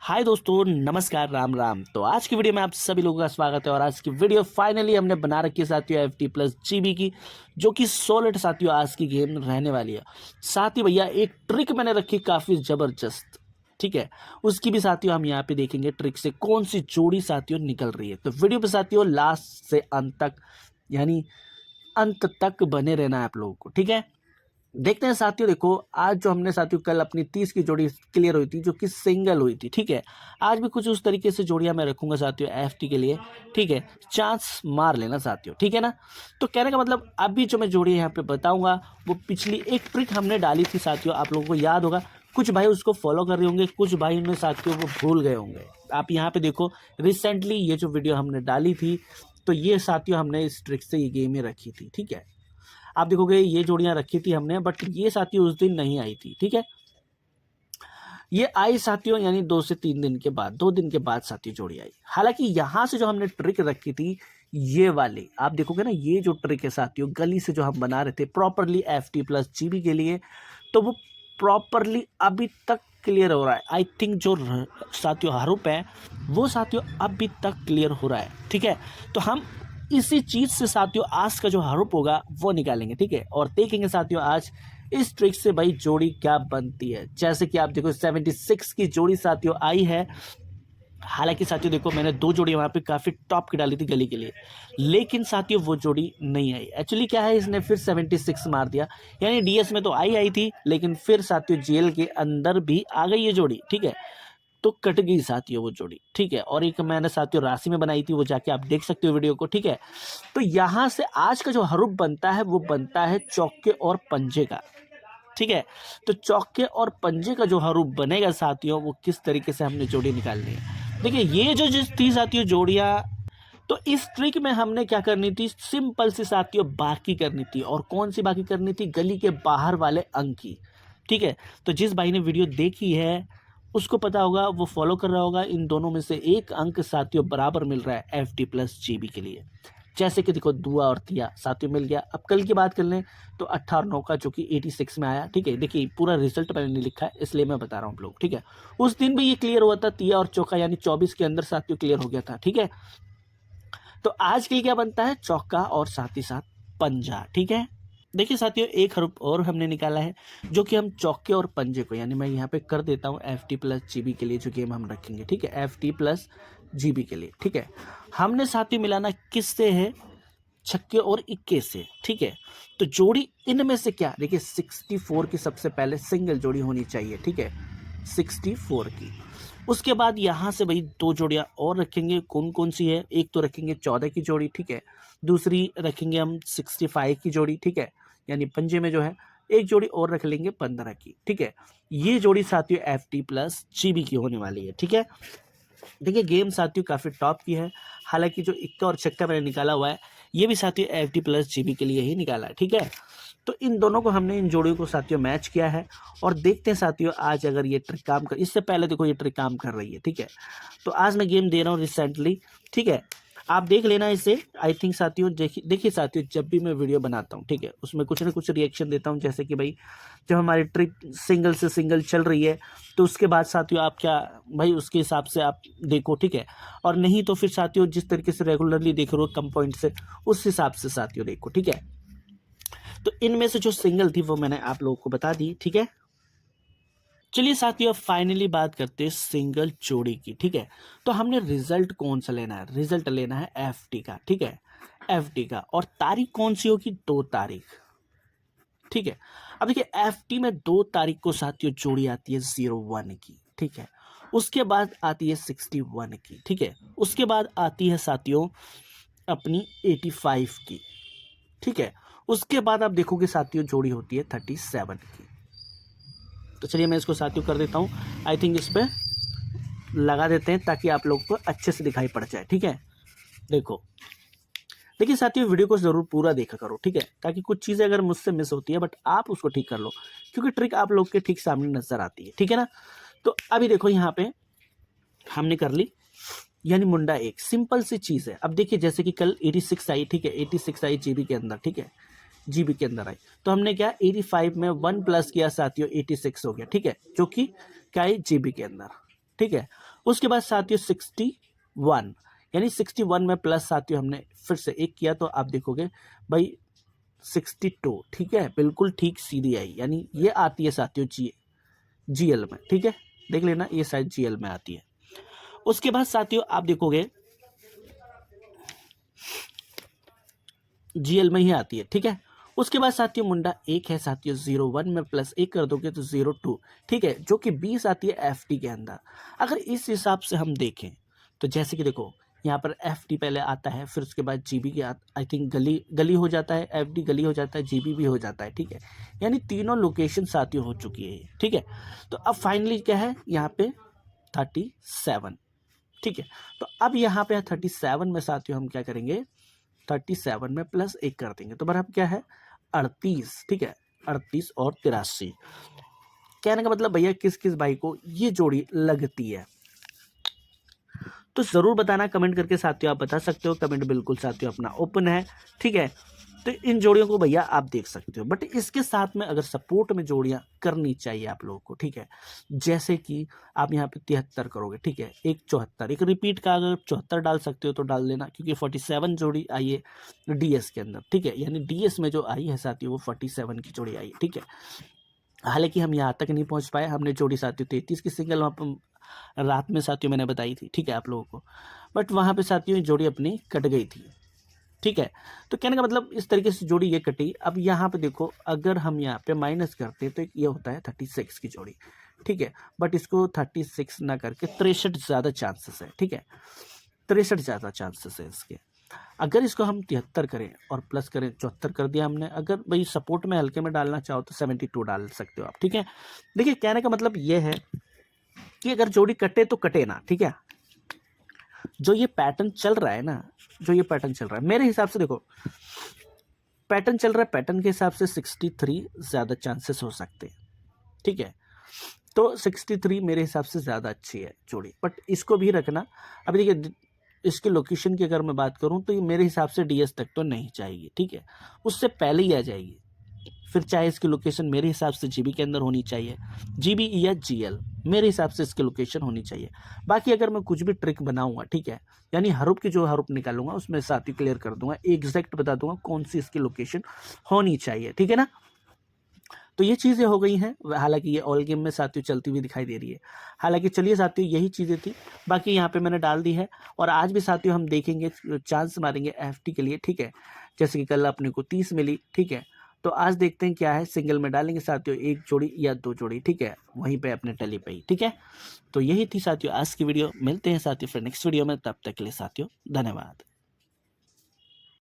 हाय दोस्तों, नमस्कार, राम राम। तो आज की वीडियो में आप सभी लोगों का स्वागत है। और आज की वीडियो फाइनली हमने बना रखी है साथियों FT प्लस GB की, जो कि सॉलिड साथियों आज की गेम रहने वाली है। साथियों भैया एक ट्रिक मैंने रखी काफ़ी ज़बरदस्त, ठीक है। उसकी भी साथियों हम यहाँ पे देखेंगे ट्रिक से कौन सी जोड़ी साथियों निकल रही है। तो वीडियो पे साथियों लास्ट से अंत तक, यानी अंत तक बने रहना है आप लोगों को, ठीक है। देखते हैं साथियों। देखो आज जो हमने साथियों कल अपनी 30 की जोड़ी क्लियर हुई थी, जो कि सिंगल हुई थी, ठीक है। आज भी कुछ उस तरीके से जोड़ियां मैं रखूंगा साथियों FT के लिए, ठीक है। चांस मार लेना साथियों, ठीक है ना। तो कहने का मतलब अभी जो मैं जोड़ी यहाँ पे बताऊंगा वो पिछली एक ट्रिक हमने डाली थी साथियों, आप लोगों को याद होगा। कुछ भाई उसको फॉलो कर रहे होंगे, कुछ भाई उनमें साथियों वो भूल गए होंगे। आप यहाँ पे देखो रिसेंटली ये जो वीडियो हमने डाली थी, तो ये साथियों हमने इस ट्रिक से ये गेम में रखी थी, ठीक है। आप देखोगे ये जोड़ियां रखी थी हमने, बट ये साथियों उस दिन नहीं आई थी, ठीक है। ये आई साथियों यानी 2 से 3 दिन के बाद, 2 दिन के बाद साथियों जोड़ी आई। हालांकि यहां से जो हमने ट्रिक रखी थी ये वाली, आप देखोगे ना, ये जो ट्रिक है साथियों गली से जो हम बना रहे थे प्रॉपरली FT प्लस GB के लिए, तो वो प्रॉपरली अभी तक क्लियर हो रहा है। आई थिंक जो साथियों हरूप है वो साथियों अभी तक क्लियर हो रहा है, ठीक है। तो हम इसी चीज से साथियों आज का जो हरूप होगा वो निकालेंगे, ठीक है। और देखेंगे साथियों आज इस ट्रिक से भाई जोड़ी क्या बनती है। जैसे कि आप देखो 76 की जोड़ी साथियों आई है। हालांकि साथियों देखो मैंने 2 जोड़ी वहां पे काफी टॉप की डाली थी गली के लिए, लेकिन साथियों वो जोड़ी नहीं आई। एक्चुअली क्या है, इसने फिर 76 मार दिया। यानी DS में तो आई थी, लेकिन फिर साथियों जेल के अंदर भी आ गई ये जोड़ी, ठीक है। तो कट गई साथियों वो जोड़ी, ठीक है। और एक मैंने साथियों राशि में बनाई थी, वो जाके आप देख सकते हो वीडियो को, ठीक है। तो यहां से आज का जो हरूप बनता है वो बनता है चौके और पंजे का, ठीक है। तो चौके और पंजे का जो हरूप बनेगा साथियों, वो किस तरीके से हमने जोड़ी निकालनी है। देखिए ये जो जिस थी साथियों जोड़ियां, तो इस ट्रिक में हमने क्या करनी थी, सिंपल सी साथियों बाकी करनी थी। और कौन सी बाकी करनी थी, गली के बाहर वाले अंक की, ठीक है। तो जिस भाई ने वीडियो देखी है उसको पता होगा, वो फॉलो कर रहा होगा। इन दोनों में से एक अंक साथियों बराबर मिल रहा है FT प्लस GB के लिए। जैसे कि देखो दुआ और तिया साथियों मिल गया। अब कल की बात कर लें तो 18 और 9 का, जो कि 86 में आया, ठीक है। देखिए पूरा रिजल्ट मैंने नहीं लिखा है, इसलिए मैं बता रहा हूँ आप लोग, ठीक है। उस दिन भी ये क्लियर हुआ था, तिया और चौका, यानी 24 के अंदर साथियों क्लियर हो गया था, ठीक है। तो आज के लिए क्या बनता है, चौका और साथ ही साथ पंजा, ठीक है। देखिए साथियों एक हरूप और हमने निकाला है, जो कि हम चौके और पंजे को, यानी मैं यहाँ पे कर देता हूँ FT प्लस GB के लिए जो गेम हम रखेंगे, ठीक है। FT प्लस GB के लिए, ठीक है। हमने साथियों मिलाना किससे है, छक्के और इक्के से, ठीक है। तो जोड़ी इनमें से क्या, देखिए 64 की सबसे पहले सिंगल जोड़ी होनी चाहिए, ठीक है। 64 की। उसके बाद यहाँ से भाई 2 जोड़ियाँ और रखेंगे। कौन कौन सी है, एक तो रखेंगे 14 की जोड़ी, ठीक है। दूसरी रखेंगे हम 65 की जोड़ी, ठीक है। यानी पंजे में जो है एक जोड़ी और रख लेंगे 15 की, ठीक है। ये जोड़ी साथियों FT प्लस GB की होने वाली है, ठीक है। देखिए गेम साथियों काफ़ी टॉप की है। हालांकि जो इक्का और छक्का मैंने निकाला हुआ है ये भी साथियों FT प्लस GB के लिए ही निकाला है, ठीक है। तो इन दोनों को हमने, इन जोड़ियों को साथियों मैच किया है। और देखते हैं साथियों आज अगर ये ट्रिक काम कर, इससे पहले देखो ये ट्रिक काम कर रही है, ठीक है। तो आज मैं गेम दे रहा हूँ रिसेंटली, ठीक है। आप देख लेना इसे। आई थिंक साथियों देखिए देखिए साथियों जब भी मैं वीडियो बनाता हूँ, ठीक है, उसमें कुछ ना कुछ रिएक्शन देता हूँ। जैसे कि भाई जब हमारी ट्रिक सिंगल से सिंगल चल रही है, तो उसके बाद साथियों आप क्या, भाई उसके हिसाब से आप देखो, ठीक है। और नहीं तो फिर साथियों जिस तरीके से रेगुलरली देख रहे हो कम पॉइंट से, उस हिसाब से साथियों देखो, ठीक है। तो इनमें से जो सिंगल थी वो मैंने आप लोगों को बता दी, ठीक है। चलिए साथियों फाइनली बात करते हैं सिंगल जोड़ी की, ठीक है। तो हमने रिजल्ट कौन सा लेना है, रिजल्ट लेना है FT का, ठीक है। FT का, और तारीख कौन सी होगी, 2 तारीख, ठीक है। अब देखिए FT में 2 तारीख को साथियों जोड़ी आती है 01 की, ठीक है। उसके बाद आती है 61 की, ठीक है। उसके बाद आती है साथियों अपनी 85 की, ठीक है। उसके बाद आप देखोगे साथियों जोड़ी होती है 37 की। तो चलिए मैं इसको साथियों कर देता हूँ। आई थिंक इस पर लगा देते हैं ताकि आप लोग को अच्छे से दिखाई पड़ जाए, ठीक है। देखो देखिए साथियों वीडियो को जरूर पूरा देखा करो, ठीक है, ताकि कुछ चीज़ें अगर मुझसे मिस होती है बट आप उसको ठीक कर लो, क्योंकि ट्रिक आप लोग के ठीक सामने नजर आती है, ठीक है ना। तो अभी देखो यहाँ पे हमने कर ली, यानी मुंडा एक सिंपल सी चीज़ है। अब देखिए जैसे कि कल 86 आई, ठीक है, 86 आई GB के अंदर, ठीक है, GB के अंदर आई। तो हमने क्या 85 में 1 प्लस किया साथियों, 86 हो गया, ठीक है, जो कि क्या है GB के अंदर, ठीक है। उसके बाद साथियों 61, यानी 61 में प्लस साथियों हमने फिर से एक किया तो आप देखोगे भाई 62, ठीक है, बिल्कुल ठीक सीधी आई, यानी ये आती है साथियों GL में, ठीक है, देख लेना ये शायद GL में आती है। उसके बाद साथियों आप देखोगे GL में ही आती है, ठीक है। उसके बाद साथियों मुंडा एक है साथियों 01 में प्लस एक कर दोगे तो 02, ठीक है, जो कि 20 आती है FD के अंदर। अगर इस हिसाब से हम देखें तो जैसे कि देखो यहाँ पर FD पहले आता है, फिर उसके बाद GB की आई थिंक गली हो जाता है, FD गली हो जाता है, GB भी हो जाता है, ठीक है, यानी तीनों लोकेशन साथियों हो चुकी है, ठीक है। तो अब फाइनली क्या है यहाँ पे 37, ठीक है। तो अब यहाँ पे 37 में साथियों हम क्या करेंगे, 37 में प्लस एक कर देंगे तो बराबर क्या है 38, ठीक है, 38 और 83। कहने का मतलब भैया किस किस भाई को ये जोड़ी लगती है तो ज़रूर बताना कमेंट करके साथियों, आप बता सकते हो, कमेंट बिल्कुल साथियों अपना ओपन है, ठीक है। तो इन जोड़ियों को भैया आप देख सकते हो, बट इसके साथ में अगर सपोर्ट में जोड़ियां करनी चाहिए आप लोगों को, ठीक है, जैसे कि आप यहाँ पे 73 करोगे, ठीक है, एक 74, एक रिपीट का अगर 74 डाल सकते हो तो डाल देना, क्योंकि 47 जोड़ी आई है DS के अंदर, ठीक है, यानी DS में जो आई है साथियों वो 47 की जोड़ी आई है, ठीक है। हालांकि हम यहाँ तक नहीं पहुँच पाए, हमने जोड़ी साथियों 33 की सिंगल वहाँ रात में साथियों मैंने बताई थी, ठीक है, आप लोगों को, बट वहाँ पे साथियों जोड़ी अपनी कट गई थी, ठीक है। तो कहने का मतलब इस तरीके से जोड़ी ये कटी। अब यहाँ पे देखो अगर हम यहाँ पे माइनस करते हैं तो ये होता है 36 की जोड़ी, ठीक है, बट इसको 36 ना करके 63 ज़्यादा चांसेस है, ठीक है, 63 ज़्यादा चांसेस है इसके। अगर इसको हम 73 करें और प्लस करें 74 कर दिया हमने, अगर भाई सपोर्ट में हल्के में डालना चाहो तो 72 डाल सकते हो आप, ठीक है। देखिए कहने का मतलब ये है कि अगर जोड़ी कटे तो कटे ना, ठीक है, जो ये पैटर्न चल रहा है ना, जो ये पैटर्न चल रहा है मेरे हिसाब से, देखो पैटर्न चल रहा है, पैटर्न के हिसाब से 63 ज़्यादा चांसेस हो सकते हैं, ठीक है। तो 63 मेरे हिसाब से ज़्यादा अच्छी है जोड़ी, बट इसको भी रखना। अभी देखिए इसकी लोकेशन की अगर मैं बात करूं तो ये मेरे हिसाब से DS तक तो नहीं जाएगी, ठीक है, उससे पहले ही आ जाएगी। फिर चाहे इसकी लोकेशन मेरे हिसाब से GB के अंदर होनी चाहिए, GB या GL, मेरे हिसाब से इसकी लोकेशन होनी चाहिए। बाकी अगर मैं कुछ भी ट्रिक बनाऊंगा, ठीक है, यानी हरूप की जो हरूप निकालूंगा उसमें साथ ही क्लियर कर दूंगा, एग्जैक्ट बता दूंगा कौन सी इसकी लोकेशन होनी चाहिए, ठीक है ना। तो ये चीज़ें हो गई हैं, हालांकि ये ऑल गेम में साथियों चलती हुई दिखाई दे रही है। हालांकि चलिए साथियों यही चीज़ें थी, बाकी यहाँ पे मैंने डाल दी है, और आज भी साथियों हम देखेंगे, चांस मारेंगे FD के लिए, ठीक है, जैसे कि कल अपने को 30 मिली, ठीक है, तो आज देखते हैं क्या है, सिंगल में डालेंगे साथियों एक जोड़ी या 2 जोड़ी, ठीक है, वहीं पे अपने टली पे ही, ठीक है। तो यही थी साथियों आज की वीडियो, मिलते हैं साथियों फिर नेक्स्ट वीडियो में, तब तक के लिए साथियों धन्यवाद।